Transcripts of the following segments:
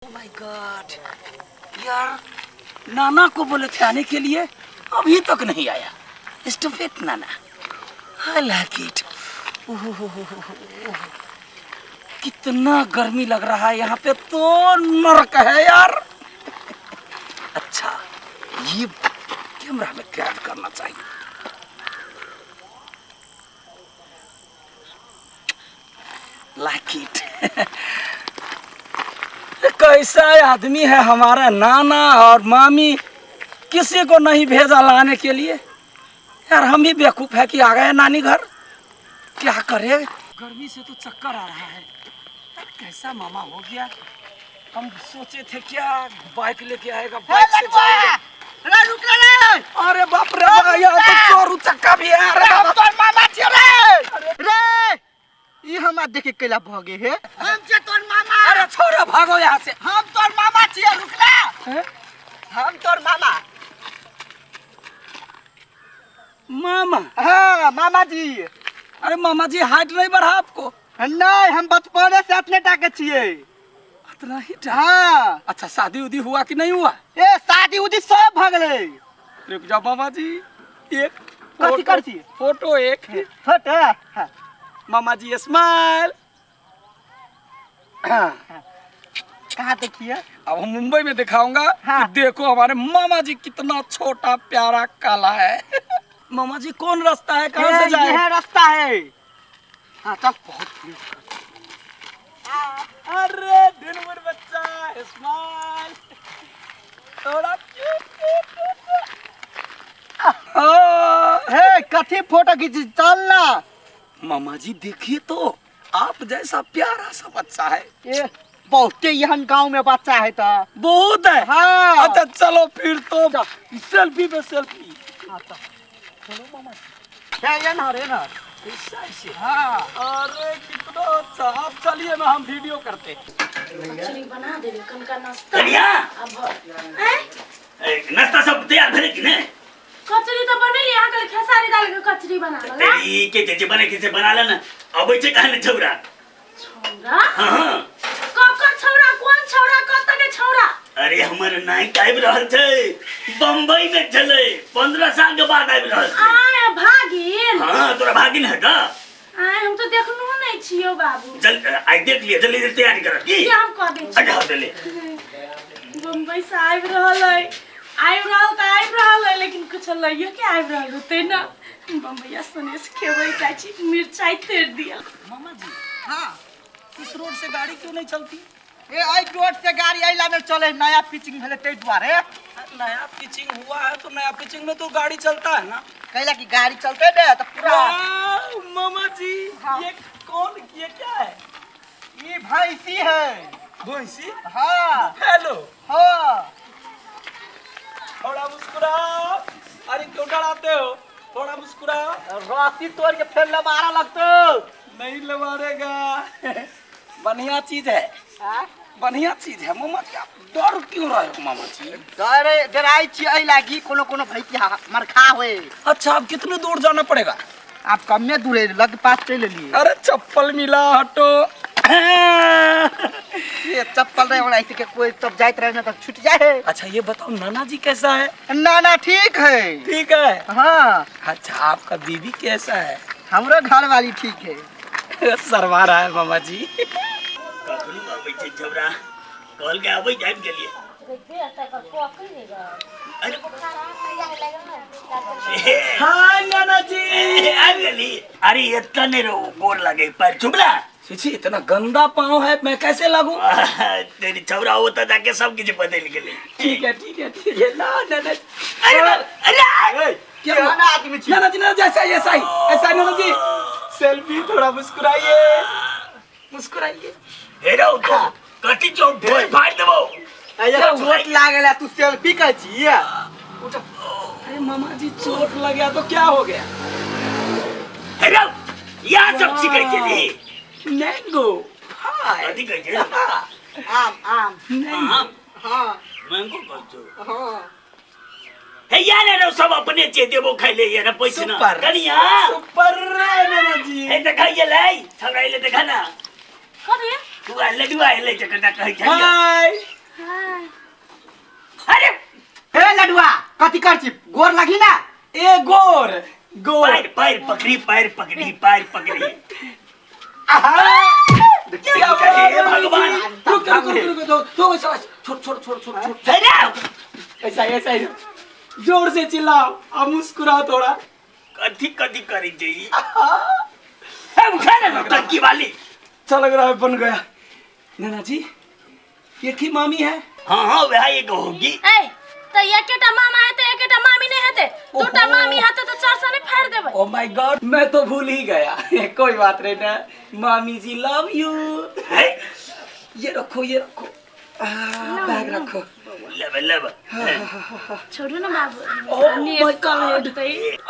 My God यार, नाना को बोले थे आने के लिए, अभी तक नहीं आया। Stupid Nana, I like it. कितना गर्मी लग रहा है यहाँ पे, तो नरक है यार। अच्छा, ये कैमरा में कैद करना चाहिए। Like it. कैसा आदमी है हमारा नाना और मामी, किसी को नहीं भेजा लाने के लिए। यार हम ही बेवकूफ है कि आ गए नानी घर। क्या करे, गर्मी से तो चक्कर आ रहा है। कैसा मामा हो गया। हम सोचे थे क्या बाइक लेके आएगा, बाइक से जाएंगे। रुक रे। अरे बाप रे, यहाँ तो चोरू चक्का भी है। अरे बाप तोर मामा छी रे। ई हमरा देखे कैला भागे है। हम जे तोर मामा। अरे छोड़ो, भागो यहाँ से। हम तोर मामा छी, रुक ले। हम तोर मामा। मामा? हाँ मामा जी। अरे मामा जी, हाइट नहीं बढ़ा आपको? नहीं, हम बचपने से अपने टाके छिए। इतना ही? हाँ। अच्छा, शादी उदी हुआ कि नहीं हुआ? ए शादी उदी सब भगले। रुक जाओ मामा जी, एक कथी करती फोटो एक फोटो। हाँ। मामा जी स्माइल। कहाँ देखिए? अब हम मुंबई में दिखाऊंगा। हाँ। कि देखो हमारे मामा जी कितना छोटा प्यारा काला है। मामा जी कौन रास्ता है, कहाँ से जाए? यह रास्ता है। हाँ चल। बहुत अरे दिनभर बच्चा स्माइल, थोड़ा हे कथी फोटो खींच, चल ना। मामा जी देखिए तो, आप जैसा प्यारा सा बच्चा है। ये बहुते यहाँ गांव में बच्चा है तो बहुत है। हाँ। अच्छा चलो फिर तो सेल्फी पे सेल्फी। चलो मामा। क्या ये ना रे ना ऐसे। हाँ। अरे कितना अच्छा, आप चलिए ना, हम वीडियो करते। कचरी बना दे, कन का नाश्ता। कन्या, अब नाश्ता सब तैयार भेले कि नहीं? कचरी तो बनेली, यहाँ के खेसारी दाल के कचरी बना लो ना। तेरी के जे बने किसे बना लेना। अब ऐसे कहने छौरा। छौरा? हां। ककर छौरा, कौन छौरा, कत के छौरा? अरे हमर नाई आबि रहल छै, बम्बई में चले, 15 साल के बाद आबि रहल छै। आय भागिन। हां, तोरा भागिन है का? आय हम तो देखनु नहीं छियो बाबू। चल आई देख लिए, जल्दी जल्दी तैयारी कर की। क्या हम कह दे छी? अच्छा चले। बम्बई से आबि रहल है। आबि रहल है, लेकिन कुछ लइयो के आबि रहल होते ना। बम्बईया सने से खेबै चाची, मिर्चाई तेर दिया। मामा जी, हाँ। इस रोड से गाड़ी क्यों नहीं चलती? ए आई रोड से गाड़ी आइला में चले, नया पिचिंग भेले ते द्वारे। नया पिचिंग हुआ है तो नया पिचिंग में तो गाड़ी चलता है ना। कैला की गाड़ी चलते दे तो पूरा। वाह, मामा जी। हाँ। ये कौन, ये क्या है? ये भैंसी है। भैंसी? हाँ। हेलो। हाँ। थोड़ा मुस्कुराओ। अरे क्यों डराते हो? थोड़ा मुस्कुराओ। राशि तोड़ के फिर लबारा लगतो। नहीं लबारेगा। बढ़िया चीज है, हाँ? बढ़िया चीज है। मामा जी, आप डर क्यों रहे हो मामा जी? डराई छी आई लागी कोनो कोनो भैंसिया मरखा होए। अच्छा, अब कितने दूर जाना पड़ेगा? आप कम में दूर लग पास चले लिए। अरे चप्पल मिला, हटो। ये चप्पल रहे वाला ऐसे के कोई तब जाइत रहे ना तब छूट जाए। अच्छा ये बताओ, नाना जी कैसा है? नाना ठीक है। ठीक है। हाँ। अच्छा, आपका बीबी कैसा है? हमरो घर वाली ठीक है। सरवा रहा है मामा जी। कखनी आबै छै छौरा, कॉल के आबै जाइब के लिए। हाय नाना जी। आबि गेली। अरे इतना नहीं रो, गोर लगे पैर चुबला। छी, इतना गंदा पाँव है, मैं कैसे लगूं? तेरी छौरा होता जाके सब कुछ बदल गेले। ठीक है ठीक है ठीक है। ना नाना। अरे क्या हुआ? आदमी छी। नाना जी, ना जैसा ऐसा ही नाना जी। सेल्फी, थोड़ा मुस्कुराइए, मुस्कुराइए। हेरो तो कटी चोट ढोल फाड़ देबो। ये चोट लागेला तू सेल्फी कर छी। अरे मामा जी, चोट लग गया तो क्या हो गया? हेरो या सब सिखाई के लिए। मैंगो। हाय। कथी कहै छै? आम आम। हां हाँ। मैंगो कहै हाँ। हे यार रे, सब अपने चे देबो खाइ ले यार, पैसा ना सुपर। कनिया सुपर नाना जी। हे देखा ये लै, छौरा ले देखा ना। कथी? हुआ लडुआ ले चकटा कहि छ हाय हाय अरे हे लडुआ कथी कर छी गोर लगी ना ए गोर गोर पैर पकड़ी क्या हे भगवान रुको छोड़ अरे ऐसा ही जोर से चिल्लाओ अब मुस्कुराओ थोड़ा कथी करी जाई है उठा ना टंकी वाली अच्छा लग रहा है बन गया नाना जी ये की मामी है हां वह एक होगी ए तो एकेटा मामा है तो एकेटा मामी नहीं है दूटा मामी है तो चार साने फाड़ देबे ओ माय गॉड मैं तो भूल ही गया कोई बात नहीं ना मामी जी लव यू ये रखो बैग रखो लेब छोड़ो ना बाबू ओ माय गॉड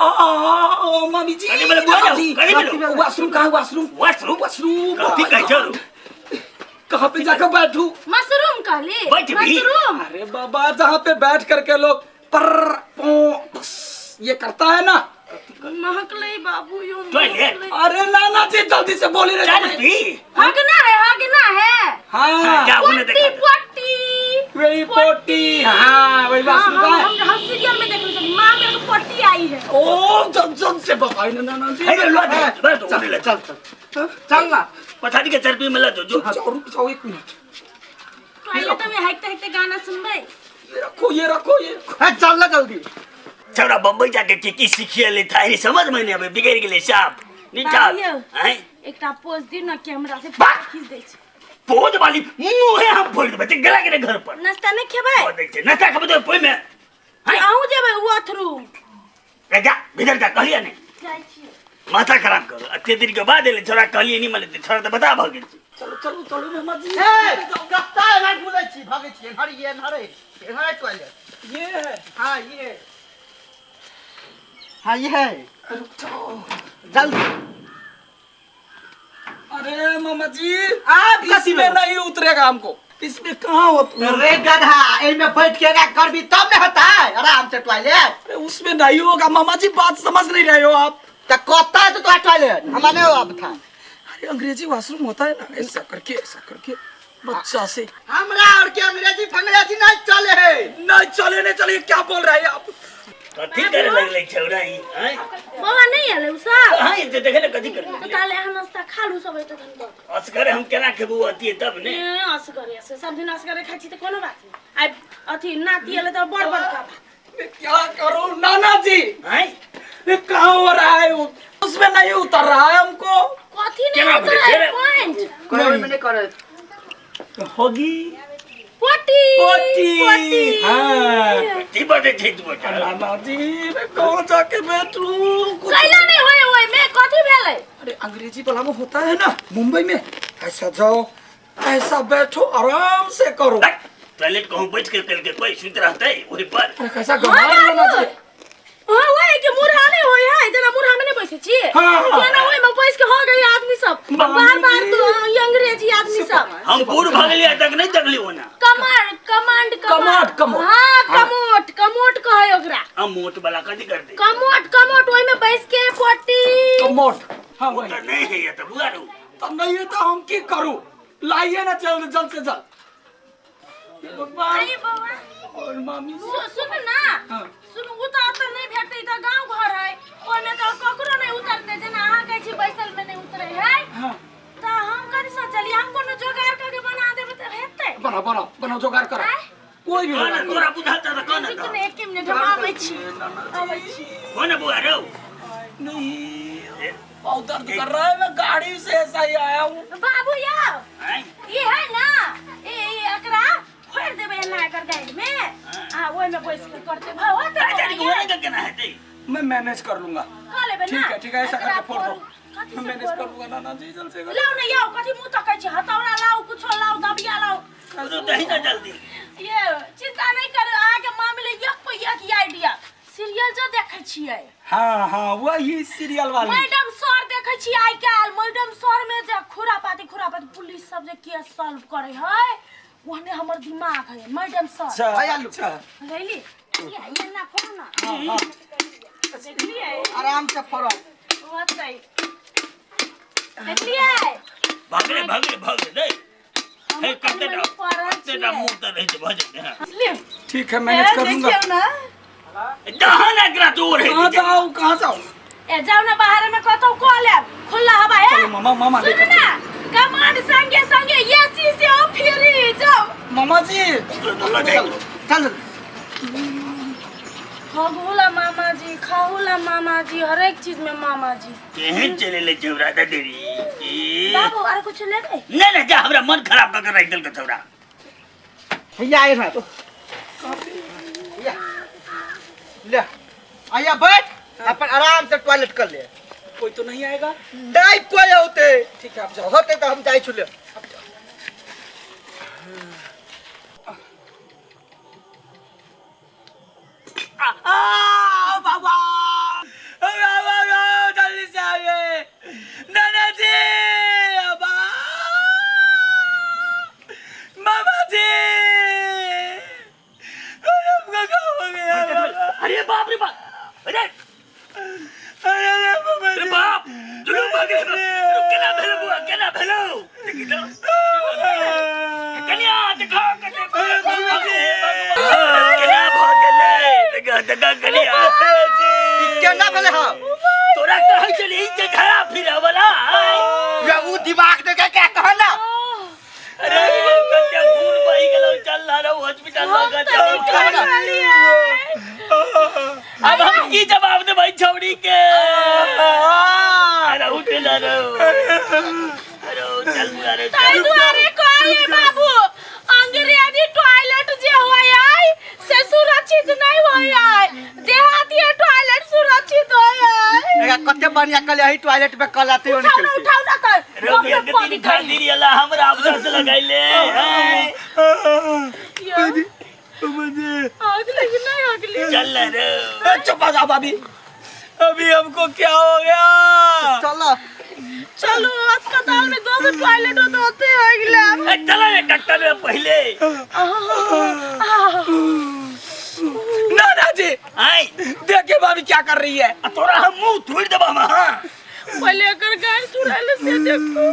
ओ मामी जी कड़ी बोले बोलो वॉशरूम कथी कह छ कहाँ पे जाकर बैठूं मशरूम कहली बैठ भी। मशरूम अरे बाबा जहाँ पे बैठ करके लोग पर ये करता है ना महक ले बाबू यो टॉयलेट अरे नाना जी जल्दी से बोली रे चल पी हगना है हाँ जा उन्हें पोटी देखा पोटी वही पोटी हाँ वही वॉशरूम का है हम सीरियल में देख रहे मां मेरे को पोटी आई है ओ जल्द से बताइए ना नाना जी अरे लो बस चल ना पछाड़ी के चरपी में ला दो जो रुक जाओ एक मिनट टॉयलेट में हाइकते गाना सुनबे ये रखो चल ना जल्दी छोरा बम्बई जाके की सीखिए ले था समझ में नहीं अबे बिगड़ गेले साहब निकाल हैं एकटा पोज दिन ना कैमरा से बात। खींच दे छै पोज वाली मुंह है हम फोड़ देबे गला के घर पर नाश्ता नहीं खेबै और देख छै नाश्ता खबे तो पोई में आऊ जेबै बाथरूम जा भीतर जा कहलिया नहीं जाइ छी माथा खराब कर अत्ते दिन के बाद ले छोरा कहलिए नहीं मले छोरा तो बता भाग गेल चलो मामा जी ए गत्ता ना बोलै छी भागे छी हरे टॉयलेट ये है हाँ ये है जल्दी अरे मामा जी आप इसमें नहीं उतरेगा हमको इसमें कहाँ होता अरे गधा इनमें बैठ के करबी तब न होता है आराम से टॉयलेट उसमें नहीं होगा मामा जी बात समझ नहीं रहे हो आप तो कत्ता है तो टॉयलेट हमारे अब था अरे अंग्रेजी वॉशरूम होता है ना ऐसा करके बच्चा से हमरा और के अंग्रेजी फंग्रेजी नहीं चले है नहीं चले क्या बोल रहे हैं आप कथी करे लगले छोरा ई हैं बाबा नहीं आले उसा हां ये देखे ना कथी कर तो ताले हम नाश्ता खा लू सब तो धन असगरे हम केना खेबू अति तब ने अस करे से सब दिन अस करे खाइ छी त कोनो बात नहीं आई अथी नाती आले तो बड़ का क्या करूं नाना जी हैं ये कहाँ हो रहा है उसमें नहीं उतर रहा है हमको कथी केना नहीं बोले उतर तेरे? पॉइंट कोई में नहीं करे होगी पोटी हाँ ती बड़े थे तू बता नाना जी मैं कहाँ जाके बैठूं कैला नहीं होय होय में कथी भेलै अरे अंग्रेजी वाला में होता है ना मुंबई में ऐसा जाओ ऐसा बैठो आराम से करो टॉयलेट कहूं बैठ के करके कोई सुत रहता है वही पर अरे कैसा गमार नाना जी हां होय के मुरहा नहीं होय है जना मुरहा में नहीं बैसे छी हाँ। केना होय में बैस के हो गई आदमी सब बार तो ये अंग्रेजी आदमी सब हम पूर्व भाग लिया तक नहीं तकली होना कमांड कमोट। हां कमोट कहे ओकरा हम मोट वाला कथी कर दे कमोट ओय में बैस के पोटी कमोट हाँ वही तो नहीं है ये तो बुआ रू तब नहीं है तो हम की करूं लाइए ना जल्द से जल्द अरे बाबा और मामी सुन ना हाँ। सुन उतर तो नहीं भेटते तो गांव घर है ओय में तो ककरो नहीं उतरते जना अहाँ कहै छी बैसल में नहीं उतरे है हाँ तो हम कथि सोचली हम कोनो जोगाड़ करके बना देबे तो हेतै बनाओ जुगाड़ करो कोई भी कौन जुगाड़ तोरा बुझाता था कौन ठीक था ने 1 मिनट हम आबै छी कौन बुआ रो नहीं बहुत दर्द कर रहा है मैं गाड़ी से ऐसा ही आया हूँ बाबू या हैं ये है ना ये एकरा फोड़ देबे ना कर गाड़ी में आ ओय में बैस के करते भाव होते राजा को होने का केना है ते मैं मैनेज कर लूंगा का लेबे ना ठीक है ऐसा करके फोड़ दो कथि मैं से मैनेज कर लूंगा नाना जी जल्द से लाओ ना याओ कथि मुंह तकै छी हथौड़ा लाओ कुछो लाओ दबिया लाओ तो दही ना जल्दी ये चिंता नहीं कर आगे मामले एक पे एक आइडिया सीरियल जो देखै छियै हाँ वही सीरियल वाली मैडम सर देखै छी आइ काल मैडम सर में जे खुरापाती पुलिस सब जे केस सॉल्व करे है ओहने हमर दिमाग है मैडम सर अच्छा रैली ये ना फोड़ ना हाँ देखलिए आराम से फरो होतै देखलिए भाग ले दे हे करते ना मुंह तो नहीं भजन। ठीक है मैनेज करूंगा। जहां ना करा तू रे कहाँ जाओ ए जाओ ना बाहर में कहतो कॉल है खुला हवा है। चलो मामा सुन ना कमांड संगे संगे ये सी ओ फिरी जाओ। मामा जी चल खाऊला मामा जी हर एक चीज में मामा जी केहन चले ले चौरा दा देरी बाबू और कुछ ले ले नहीं जा हमरा मन खराब कर रख दिल का चौरा भैया आए ना तो भैया ले आया बैठ अपन आराम से टॉयलेट कर ले। कोई तो नहीं आएगा। नहीं कोई होते ठीक है आप जाओ। होते तो हम जाई छुले। बाबा जल्दी से आइए नाना जी अबा मामा जी हमको क्या हो गया। अरे बाप रे बाप अरे अरे बाप जुलूम आ गया केना भेलो बुआ केना भेलो देखि तो कन्या देखो केना भ गेलै देखा कन्या केना भेले हा तोरा कहै छली ई जे घरा फिरे वाला या उ दिमाग दे के क्या कहला। अरे कते खून बही गेलो चल ना रे हॉस्पिटल लगा अब हम की जवाब दे भाई छौड़ी के। अरे उठ ना रे अरे चल अरे ताई दुआरे कहले बाबू अंग्रेजी टॉयलेट जे होय आय से सुरक्षित नहीं होय आय देहाती टॉयलेट सुरक्षित होय आय। एका कते बढ़िया कले ही टॉयलेट में कलाते हो निकलते उठाओ ना कर रोगिया के तीन खाई दी अल्लाह हमरा अवसर से लगाइले अगले नहीं अगले चल रे चुप आ जा भाभी अभी हमको क्या हो गया। चलो चलो अस्पताल में दो टॉयलेट होते हैं अगले चला रे डॉक्टर में पहले नाना जी आई देखिए भाभी क्या कर रही है। तोरा हम मुंह थोड़ देबा हां पहले कर गाय तुराले से देखो